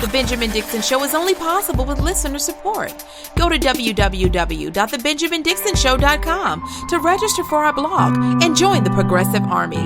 The Benjamin Dixon Show is only possible with listener support. Go to www.thebenjamindixonshow.com to register for our blog and join the Progressive Army.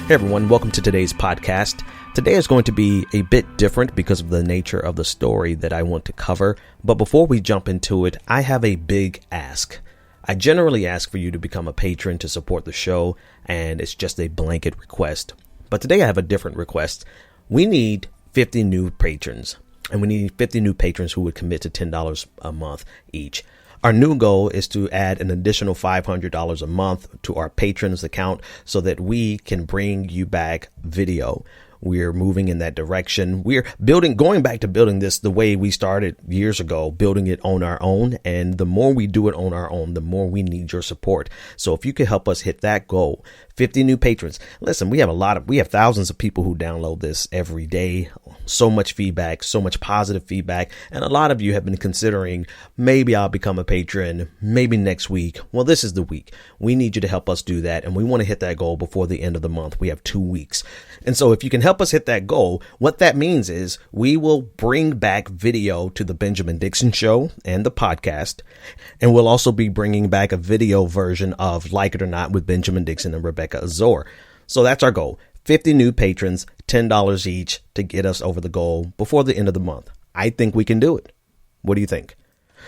Hey everyone, welcome to today's podcast. Today is going to be a bit different because of the nature of the story that I want to cover. But before we jump into it, I have a big ask. I generally ask for you to become a patron to support the show, and it's just a blanket request. But today I have a different request. We need 50 new patrons, and we need 50 new patrons who would commit to $10 a month each. Our new goal is to add an additional $500 a month to our patrons account so that we can bring you back video. We're moving in that direction. We're going back to building this the way we started years ago, building it on our own. And the more we do it on our own, the more we need your support. So if you could help us hit that goal, 50 new patrons. Listen, we have thousands of people who download this every day. So much feedback, so much positive feedback. And a lot of you have been considering, maybe I'll become a patron, maybe next week. Well, this is the week. We need you to help us do that. And we want to hit that goal before the end of the month. We have 2 weeks. And so if you can help us hit that goal, what that means is we will bring back video to the Benjamin Dixon Show and the podcast. And we'll also be bringing back a video version of Like It or Not with Benjamin Dixon and Rebecca Azor. So that's our goal. 50 new patrons, $10 each to get us over the goal before the end of the month. I think we can do it. What do you think?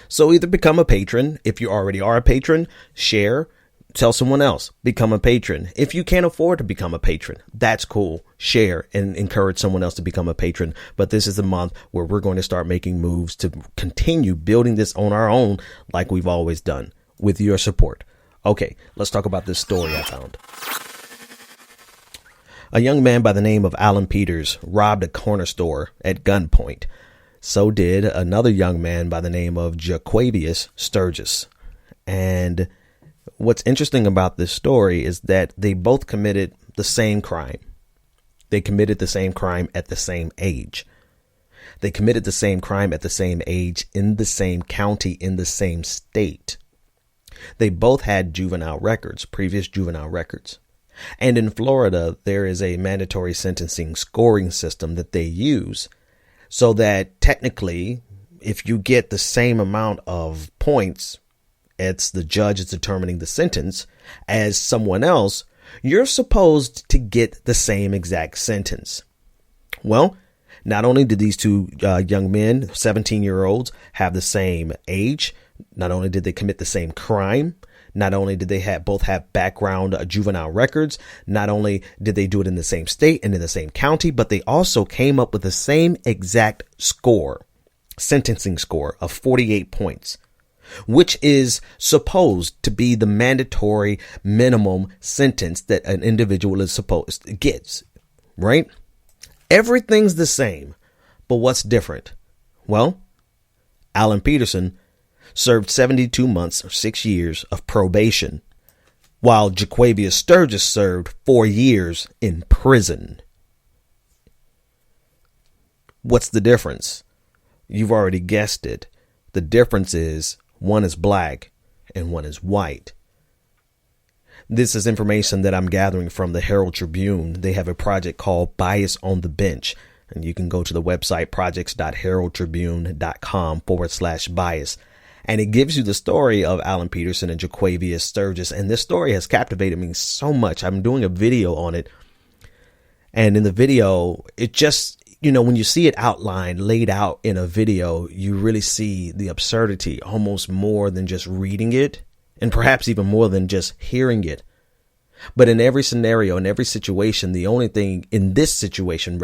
So either become a patron. If you already are a patron, share. Tell someone else, become a patron. If you can't afford to become a patron, that's cool. Share and encourage someone else to become a patron. But this is the month where we're going to start making moves to continue building this on our own like we've always done with your support. Okay, let's talk about this story I found. A young man by the name of Alan Peters robbed a corner store at gunpoint. So did another young man by the name of Jaquavius-Sturgis. And what's interesting about this story is that they both committed the same crime. They committed the same crime at the same age. They committed the same crime at the same age in the same county in the same state. They both had juvenile records, previous juvenile records. And in Florida, there is a mandatory sentencing scoring system that they use so that technically, if you get the same amount of points, it's the judge is determining the sentence as someone else, you're supposed to get the same exact sentence. Well, not only did these two young men, 17-year-olds, have the same age, not only did they commit the same crime, not only did they both have background juvenile records, not only did they do it in the same state and in the same county, but they also came up with the same exact score, sentencing score of 48 points. Which is supposed to be the mandatory minimum sentence that an individual is supposed gets, right? Everything's the same, but what's different? Well, Alan Peterson served 72 months or 6 years of probation, while Jaquavius-Sturgis served 4 years in prison. What's the difference? You've already guessed it. The difference is one is black and one is white. This is information that I'm gathering from the Herald Tribune. They have a project called Bias on the Bench, and you can go to the website projects.heraldtribune.com/bias. And it gives you the story of Alan Peterson and Jaquavius-Sturgis. And this story has captivated me so much. I'm doing a video on it. And in the video, it just, when you see it outlined, laid out in a video, you really see the absurdity almost more than just reading it, and perhaps even more than just hearing it. But in every scenario, in every situation, the only thing in this situation,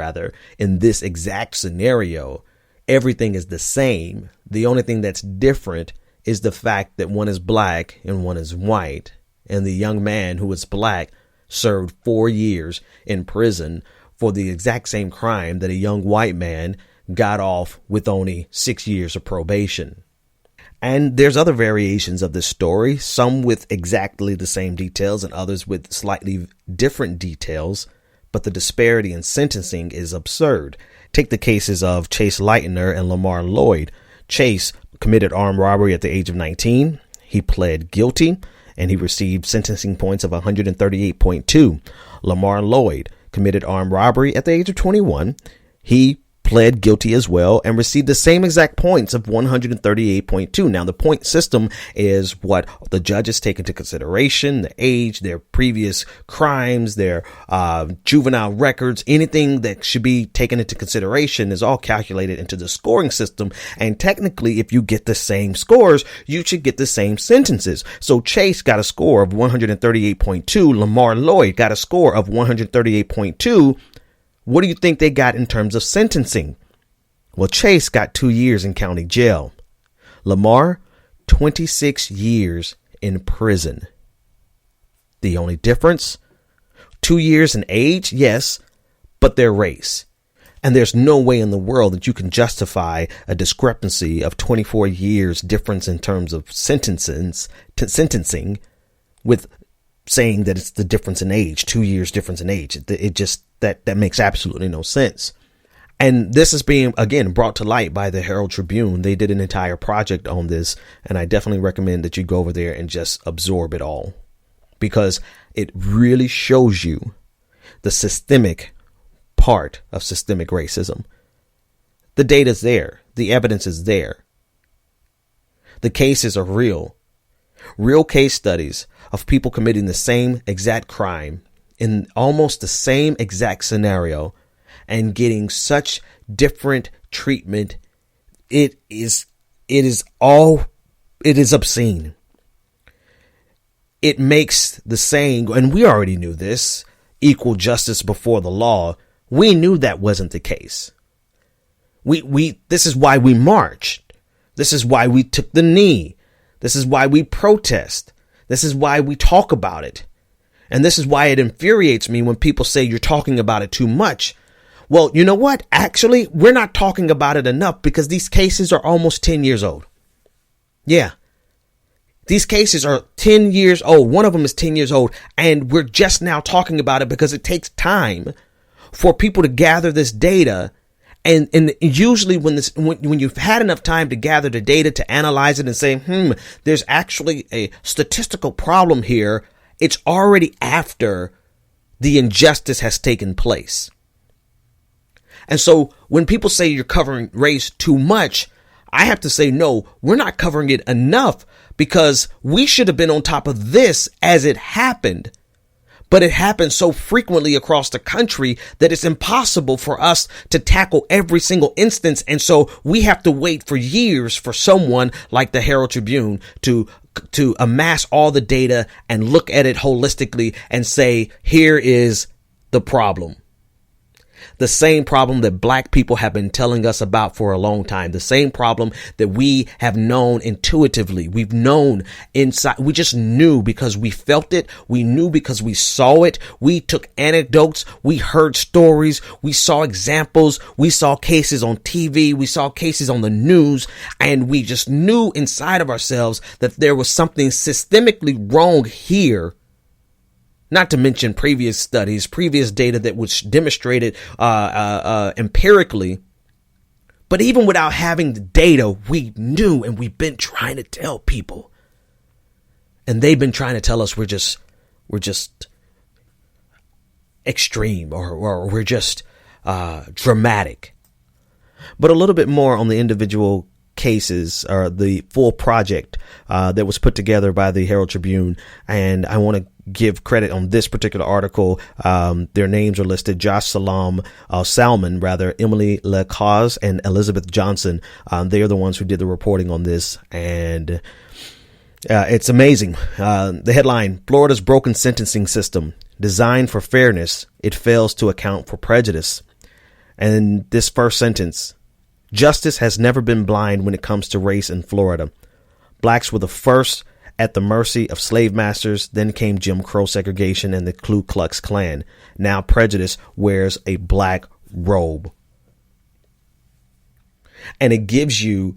in this exact scenario, everything is the same. The only thing that's different is the fact that one is black and one is white. And the young man who was black served 4 years in prison for the exact same crime that a young white man got off with only 6 years of probation. And there's other variations of this story, some with exactly the same details and others with slightly different details. But the disparity in sentencing is absurd. Take the cases of Chase Lightner and Lamar Lloyd. Chase committed armed robbery at the age of 19. He pled guilty and he received sentencing points of 138.2. Lamar Lloyd committed armed robbery at the age of 21. He pled guilty as well and received the same exact points of 138.2. Now, the point system is what the judges take into consideration: the age, their previous crimes, their juvenile records, anything that should be taken into consideration is all calculated into the scoring system. And technically, if you get the same scores, you should get the same sentences. So Chase got a score of 138.2. Lamar Lloyd got a score of 138.2. What do you think they got in terms of sentencing? Well, Chase got 2 years in county jail. Lamar, 26 years in prison. The only difference? 2 years in age, yes, but their race. And there's no way in the world that you can justify a discrepancy of 24 years difference in terms of sentencing with saying that it's the difference in age, 2 years difference in age. It just, that makes absolutely no sense. And this is being, again, brought to light by the Herald Tribune. They did an entire project on this, and I definitely recommend that you go over there and just absorb it all, because it really shows you the systemic part of systemic racism. The data's there. The evidence is there. The cases are real. Real case studies of people committing the same exact crime in almost the same exact scenario and getting such different treatment. It is obscene. It makes the saying, and we already knew this, equal justice before the law. We knew that wasn't the case. This is why we marched. This is why we took the knee. This is why we protest. This is why we talk about it. And this is why it infuriates me when people say you're talking about it too much. Well, you know what? Actually, we're not talking about it enough, because these cases are almost 10 years old. Yeah. These cases are 10 years old. One of them is 10 years old. And we're just now talking about it because it takes time for people to gather this data. And usually when you've had enough time to gather the data, to analyze it and say, there's actually a statistical problem here, it's already after the injustice has taken place. And so when people say you're covering race too much, I have to say, no, we're not covering it enough, because we should have been on top of this as it happened. But it happens so frequently across the country that it's impossible for us to tackle every single instance. And so we have to wait for years for someone like the Herald Tribune to amass all the data and look at it holistically and say, here is the problem. The same problem that black people have been telling us about for a long time. The same problem that we have known intuitively. We've known inside. We just knew because we felt it. We knew because we saw it. We took anecdotes. We heard stories. We saw examples. We saw cases on TV. We saw cases on the news. And we just knew inside of ourselves that there was something systemically wrong here. Not to mention previous studies, previous data that was demonstrated empirically. But even without having the data, we knew, and we've been trying to tell people. And they've been trying to tell us we're just extreme or we're just dramatic. But a little bit more on the individual cases, or the full project that was put together by the Herald Tribune. And I want to give credit on this particular article. Their names are listed: Josh Salman, Emily LeCause, and Elizabeth Johnson. They are the ones who did the reporting on this. And it's amazing. The headline: Florida's broken sentencing system, designed for fairness, it fails to account for prejudice. And this first sentence: justice has never been blind when it comes to race in Florida. Blacks were the first at the mercy of slave masters. Then came Jim Crow segregation and the Ku Klux Klan. Now prejudice wears a black robe. And it gives you,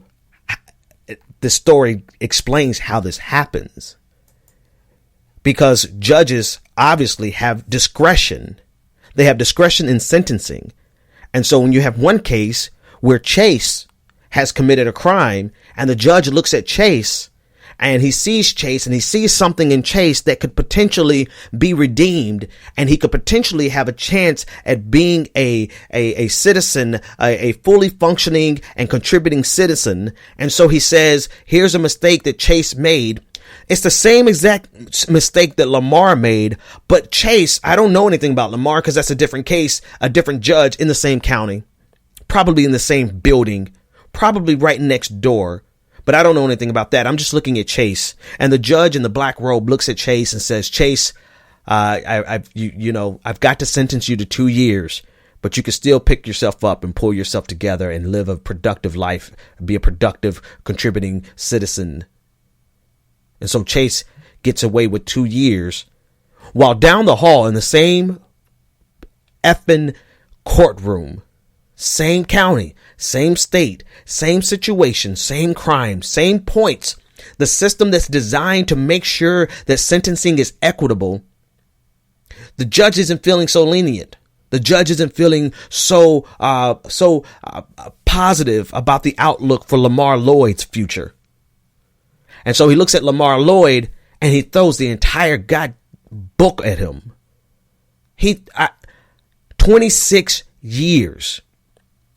the story explains how this happens. Because judges obviously have discretion. They have discretion in sentencing. And so when you have one case where Chase has committed a crime and the judge looks at Chase and he sees Chase, and he sees something in Chase that could potentially be redeemed, and he could potentially have a chance at being a citizen, a fully functioning and contributing citizen. And so he says, here's a mistake that Chase made. It's the same exact mistake that Lamar made, but Chase, I don't know anything about Lamar because that's a different case, a different judge in the same county, probably in the same building, probably right next door. But I don't know anything about that. I'm just looking at Chase, and the judge in the black robe looks at Chase and says, Chase, I've got to sentence you to 2 years, but you can still pick yourself up and pull yourself together and live a productive life, be a productive, contributing citizen. And so Chase gets away with 2 years, while down the hall in the same effing courtroom, same county, same state, same situation, same crime, same points. The system that's designed to make sure that sentencing is equitable. The judge isn't feeling so lenient. The judge isn't feeling so positive about the outlook for Lamar Lloyd's future. And so he looks at Lamar Lloyd and he throws the entire book at him. 26 years.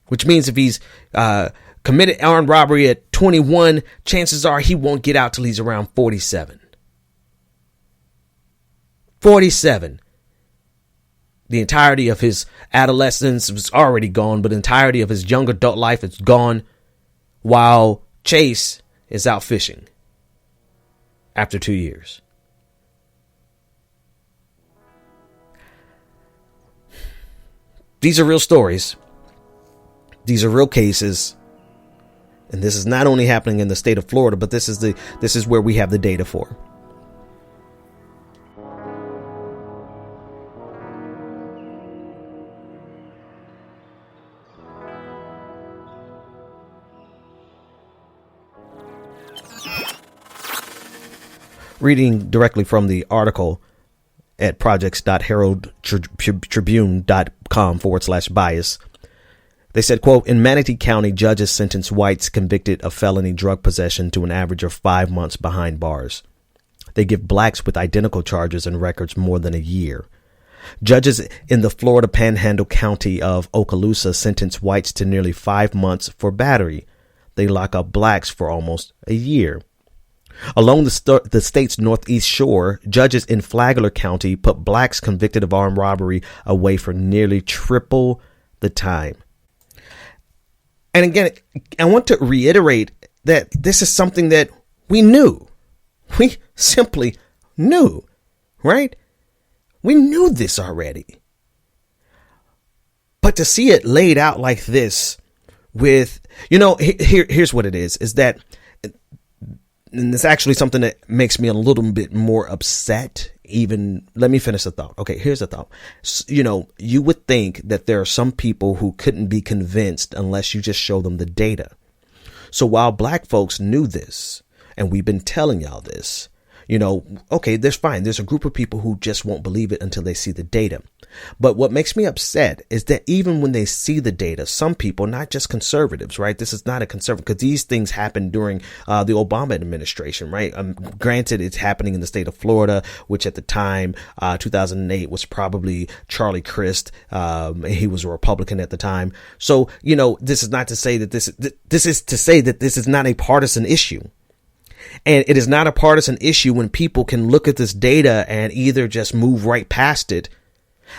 Which means if he's committed armed robbery at 21, chances are he won't get out till he's around 47. 47. The entirety of his adolescence was already gone, but the entirety of his young adult life is gone, while Chase is out fishing after 2 years. These are real stories. These are real cases, and this is not only happening in the state of Florida, but this is where we have the data for. Reading directly from the article at projects.heraldtribune.com/bias. They said, quote, in Manatee County, judges sentenced whites convicted of felony drug possession to an average of 5 months behind bars. They give blacks with identical charges and records more than a year. Judges in the Florida Panhandle County of Okaloosa sentence whites to nearly 5 months for battery. They lock up blacks for almost a year. Along the state's northeast shore, judges in Flagler County put blacks convicted of armed robbery away for nearly triple the time. And again, I want to reiterate that this is something that we knew. We simply knew, right? We knew this already. But to see it laid out like this with, here's what it is that, and it's actually something that makes me a little bit more upset. Even, let me finish the thought. Okay, here's the thought. You would think that there are some people who couldn't be convinced unless you just show them the data. So while black folks knew this, and we've been telling y'all this, okay, there's fine. There's a group of people who just won't believe it until they see the data. But what makes me upset is that even when they see the data, some people, not just conservatives, right? This is not a conservative, because these things happened during the Obama administration, right? Granted, it's happening in the state of Florida, which at the time, 2008 was probably Charlie Crist. He was a Republican at the time. So, this is not to say that this is to say that this is not a partisan issue. And it is not a partisan issue when people can look at this data and either just move right past it.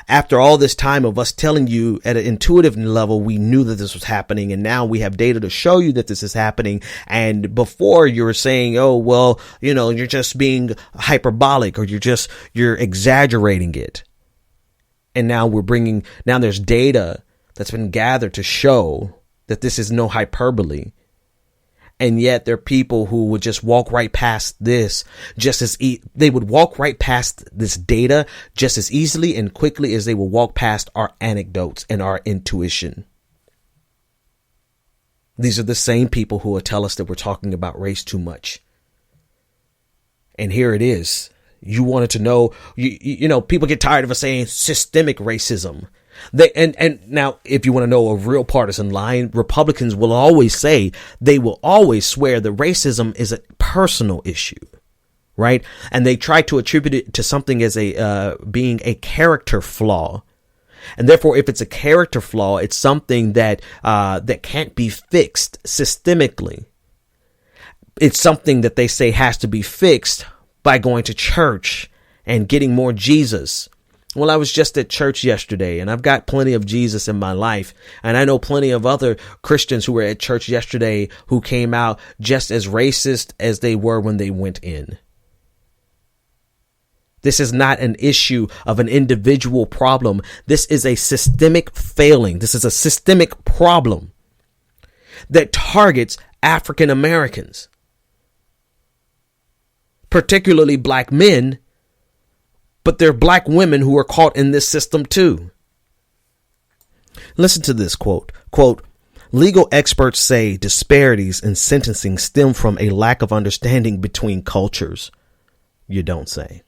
After all this time of us telling you at an intuitive level, we knew that this was happening, and now we have data to show you that this is happening. And before you were saying, oh, well, you're just being hyperbolic, or you're exaggerating it. And now now there's data that's been gathered to show that this is no hyperbole. And yet there are people who would just walk right past this they would walk right past this data just as easily and quickly as they will walk past our anecdotes and our intuition. These are the same people who will tell us that we're talking about race too much. And here it is. You wanted to know, people get tired of us saying systemic racism. And now, if you want to know a real partisan line, Republicans will always say, they will always swear that racism is a personal issue, right? And they try to attribute it to something as being a character flaw. And therefore, if it's a character flaw, it's something that can't be fixed systemically. It's something that they say has to be fixed by going to church and getting more Jesus. Well, I was just at church yesterday, and I've got plenty of Jesus in my life. And I know plenty of other Christians who were at church yesterday who came out just as racist as they were when they went in. This is not an issue of an individual problem. This is a systemic failing. This is a systemic problem that targets African Americans, particularly black men, but there are black women who are caught in this system too. Listen to this quote. Quote, legal experts say disparities in sentencing stem from a lack of understanding between cultures. You don't say.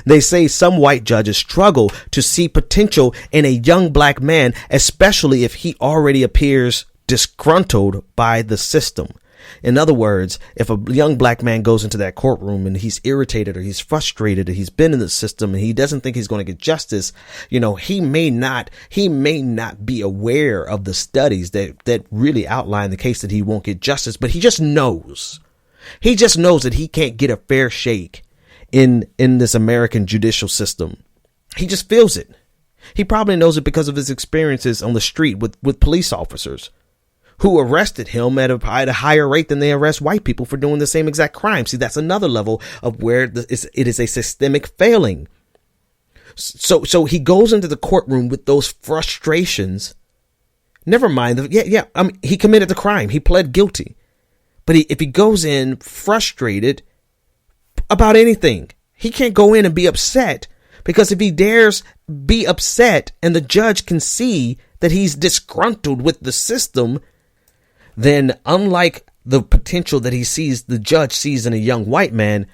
They say some white judges struggle to see potential in a young black man, especially if he already appears disgruntled by the system. In other words, if a young black man goes into that courtroom and he's irritated or he's frustrated or he's been in the system and he doesn't think he's going to get justice, he may not be aware of the studies that really outline the case that he won't get justice, but he just knows. He just knows that he can't get a fair shake in this American judicial system. He just feels it. He probably knows it because of his experiences on the street with police officers who arrested him at a higher rate than they arrest white people for doing the same exact crime. See, that's another level of where it is a systemic failing. So he goes into the courtroom with those frustrations. Never mind. He committed the crime. He pled guilty. But if he goes in frustrated about anything, he can't go in and be upset, because if he dares be upset and the judge can see that he's disgruntled with the system, then unlike the potential that the judge sees in a young white man,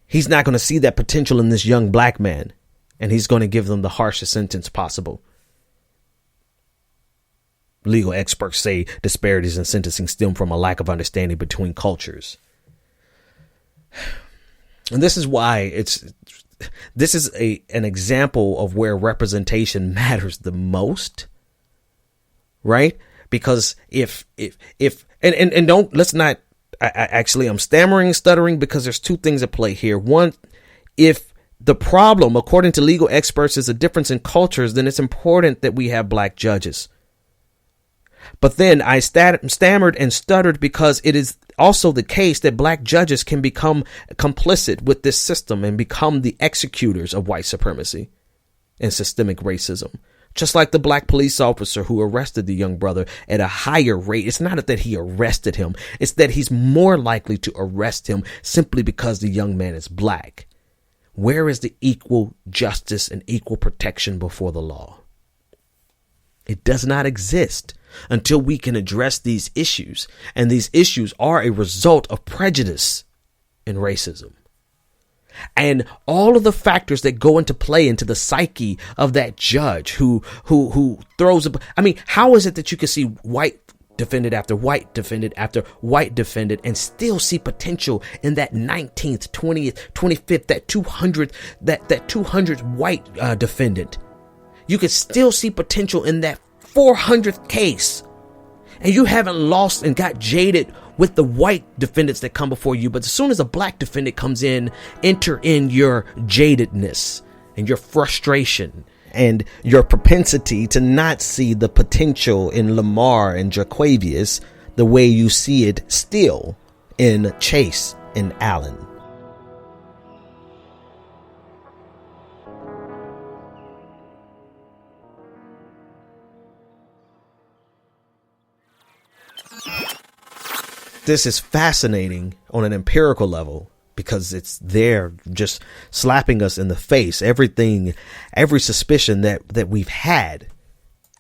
he's not going to see that potential in this young black man, and he's going to give them the harshest sentence possible. Legal experts say disparities in sentencing stem from a lack of understanding between cultures. And this is why this is an example of where representation matters the most, right? Because I'm stammering, stuttering, because there's two things at play here. One, if the problem, according to legal experts, is a difference in cultures, then it's important that we have black judges. But then I stammered and stuttered because it is also the case that black judges can become complicit with this system and become the executors of white supremacy and systemic racism. Just like the black police officer who arrested the young brother at a higher rate. It's not that he arrested him. It's that he's more likely to arrest him simply because the young man is black. Where is the equal justice and equal protection before the law? It does not exist until we can address these issues. And these issues are a result of prejudice and racism. And all of the factors that go into play into the psyche of that judge who throws how is it that you can see white defendant after white defendant after white defendant and still see potential in that 19th, 20th, 25th, that 200th white defendant? You can still see potential in that 400th case. And you haven't lost and got jaded with the white defendants that come before you. But as soon as a black defendant comes in, enter in your jadedness and your frustration and your propensity to not see the potential in Lamar and Jaquavius the way you see it still in Chase and Allen. This is fascinating on an empirical level because it's there just slapping us in the face. Everything, every suspicion that we've had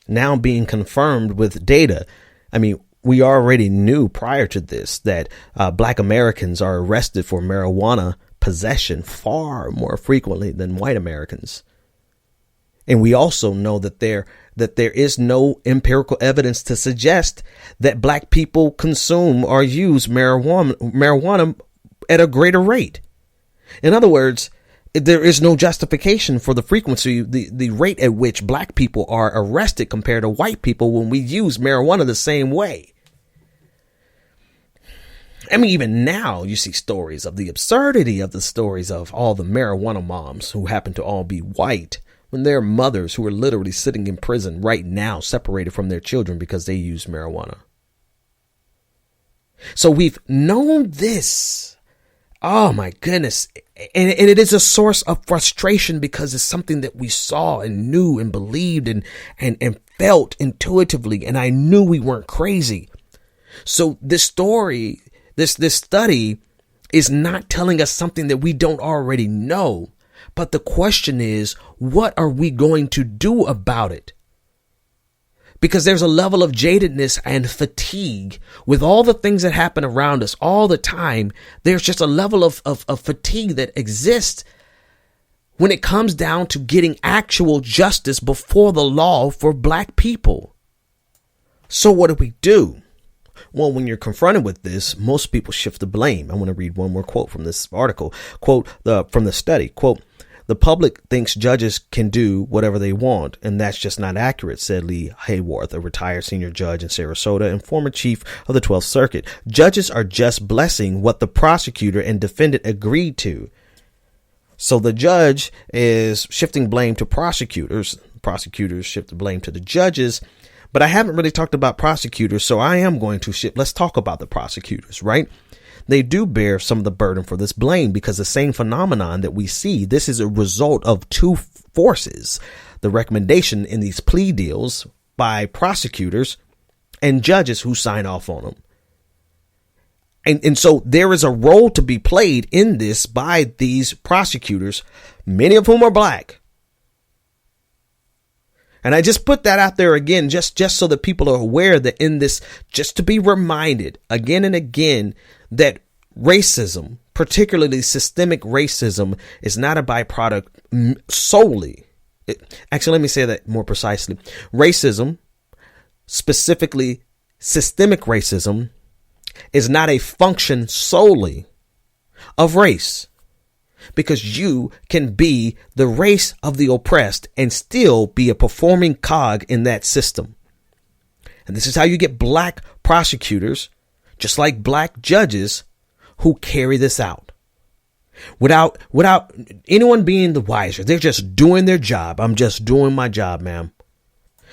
now being confirmed with data. I mean, we already knew prior to this that black Americans are arrested for marijuana possession far more frequently than white Americans. And we also know that there is no empirical evidence to suggest that black people consume or use marijuana at a greater rate. In other words, there is no justification for the frequency, the rate at which black people are arrested compared to white people when we use marijuana the same way. I mean, even now you see stories of the absurdity of the stories of all the marijuana moms who happen to all be white, when their mothers who are literally sitting in prison right now, separated from their children because they use marijuana. So we've known this. Oh my goodness. And it is a source of frustration because it's something that we saw and knew and believed and felt intuitively. And I knew we weren't crazy. So this story, this study is not telling us something that we don't already know. But the question is, what are we going to do about it? Because there's a level of jadedness and fatigue with all the things that happen around us all the time. There's just a level of fatigue that exists when it comes down to getting actual justice before the law for black people. So what do? Well, when you're confronted with this, most people shift the blame. I want to read one more quote from this article. Quote, from the study, quote, "The public thinks judges can do whatever they want, and that's just not accurate," said Lee Hayworth, a retired senior judge in Sarasota and former chief of the 12th Circuit. "Judges are just blessing what the prosecutor and defendant agreed to." So the judge is shifting blame to prosecutors. Prosecutors shift the blame to the judges. But I haven't really talked about prosecutors, so I am going to shift. Let's talk about the prosecutors, right? They do bear some of the burden for this blame because the same phenomenon that we see, this is a result of two forces: the recommendation in these plea deals by prosecutors and judges who sign off on them. And so there is a role to be played in this by these prosecutors, many of whom are black. And I just put that out there again, just so that people are aware that in this, just to be reminded again and again that racism, particularly systemic racism, is not a byproduct solely. Actually, let me say that more precisely. Racism, specifically systemic racism, is not a function solely of race. Because you can be the race of the oppressed and still be a performing cog in that system. And this is how you get black prosecutors, just like black judges, who carry this out without anyone being the wiser. They're just doing their job. I'm just doing my job, ma'am.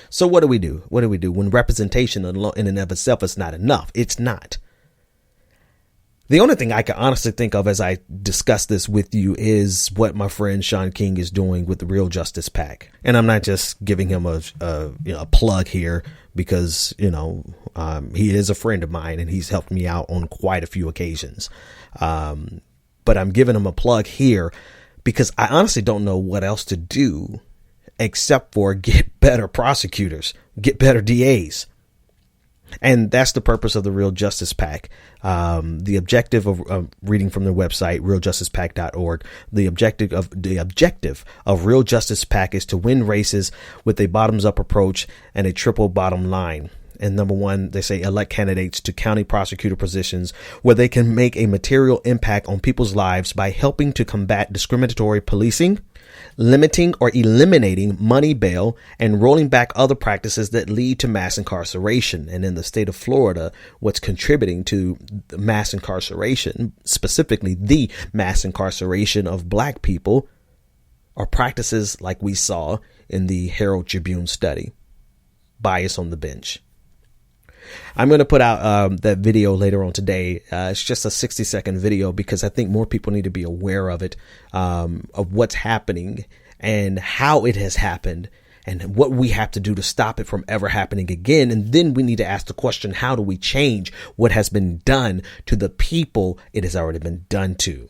So what do we do? What do we do when representation in and of itself is not enough? It's not. The only thing I can honestly think of as I discuss this with you is what my friend Sean King is doing with the Real Justice PAC. And I'm not just giving him a plug here because, he is a friend of mine and he's helped me out on quite a few occasions. But I'm giving him a plug here because I honestly don't know what else to do except for get better prosecutors, get better DAs. And that's the purpose of the Real Justice PAC. The objective of reading from their website, realjusticepac.org, the objective of Real Justice PAC is to win races with a bottoms up approach and a triple bottom line. And number one, they say elect candidates to county prosecutor positions where they can make a material impact on people's lives by helping to combat discriminatory policing, limiting or eliminating money bail, and rolling back other practices that lead to mass incarceration. And in the state of Florida, what's contributing to the mass incarceration, specifically the mass incarceration of black people, are practices like we saw in the Herald Tribune study, bias on the bench. I'm going to put out that video later on today. It's just a 60-second video because I think more people need to be aware of it, of what's happening and how it has happened and what we have to do to stop it from ever happening again. And then we need to ask the question, how do we change what has been done to the people it has already been done to?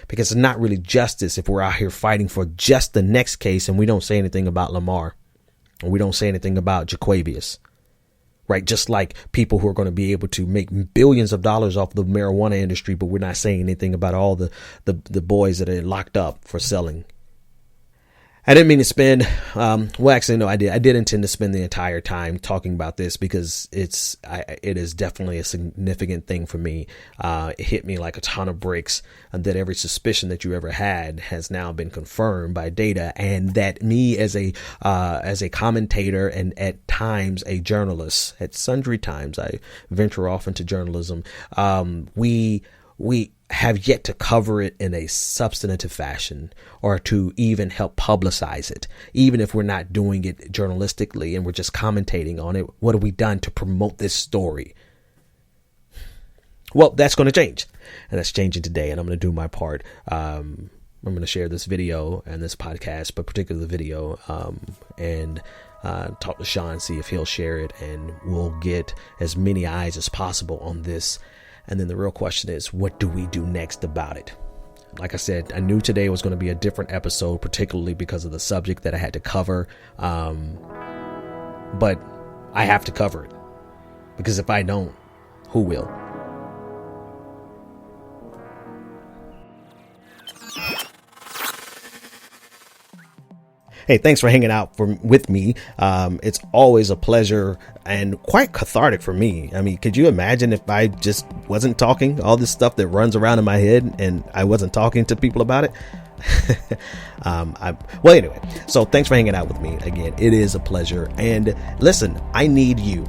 Because it's not really justice if we're out here fighting for just the next case and we don't say anything about Lamar or we don't say anything about Jaquavius. Right. Just like people who are going to be able to make billions of dollars off the marijuana industry, but we're not saying anything about all the boys that are locked up for selling. I didn't mean to spend, well, actually, no, I did. I did intend to spend the entire time talking about this because it is definitely a significant thing for me. It hit me like a ton of bricks, and that every suspicion that you ever had has now been confirmed by data, and that me as a commentator and at times a journalist, at sundry times I venture off into journalism, we have yet to cover it in a substantive fashion or to even help publicize it. Even if we're not doing it journalistically and we're just commentating on it, what have we done to promote this story? Well, that's going to change, and that's changing today, and I'm going to do my part. I'm going to share this video and this podcast, but particularly the video, and talk to Sean, see if he'll share it, and we'll get as many eyes as possible on this. And then the real question is, what do we do next about it? Like I said, I knew today was going to be a different episode, particularly because of the subject that I had to cover. But I have to cover it, because if I don't, who will? Hey, thanks for hanging out with me. It's always a pleasure and quite cathartic for me. I mean, could you imagine if I just wasn't talking all this stuff that runs around in my head and I wasn't talking to people about it? Well, anyway, so thanks for hanging out with me again. It is a pleasure. And listen, I need you,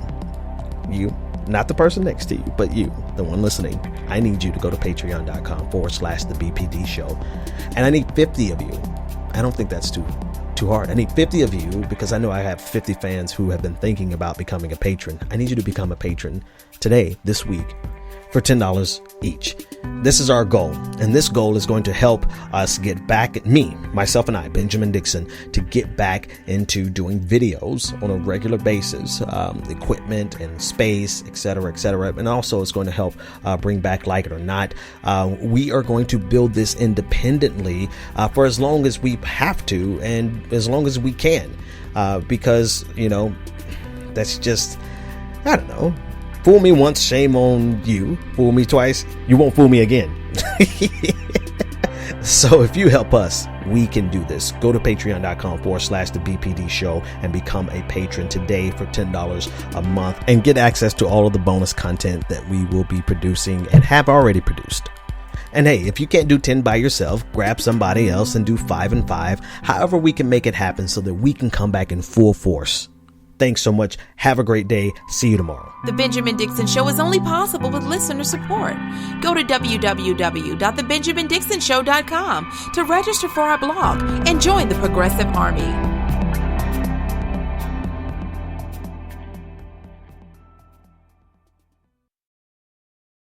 not the person next to you, but you, the one listening. I need you to go to patreon.com/the BPD show. And I need 50 of you. I don't think that's too hard. I need 50 of you because I know I have 50 fans who have been thinking about becoming a patron. I need you to become a patron today, this week, for $10 each. This is our goal, and this goal is going to help us get back, myself and I, Benjamin Dixon, to get back into doing videos on a regular basis, equipment and space, etc., etc. And also it's going to help bring back Like It or Not. We are going to build this independently for as long as we have to and as long as we can, because, that's just, I don't know. Fool me once, shame on you. Fool me twice, you won't fool me again. So if you help us, we can do this. Go to patreon.com/the BPD show and become a patron today for $10 a month and get access to all of the bonus content that we will be producing and have already produced. And hey, if you can't do 10 by yourself, grab somebody else and do 5 and 5. However we can make it happen so that we can come back in full force. Thanks so much. Have a great day. See you tomorrow. The Benjamin Dixon Show is only possible with listener support. Go to www.thebenjamindixonshow.com to register for our blog and join the Progressive Army.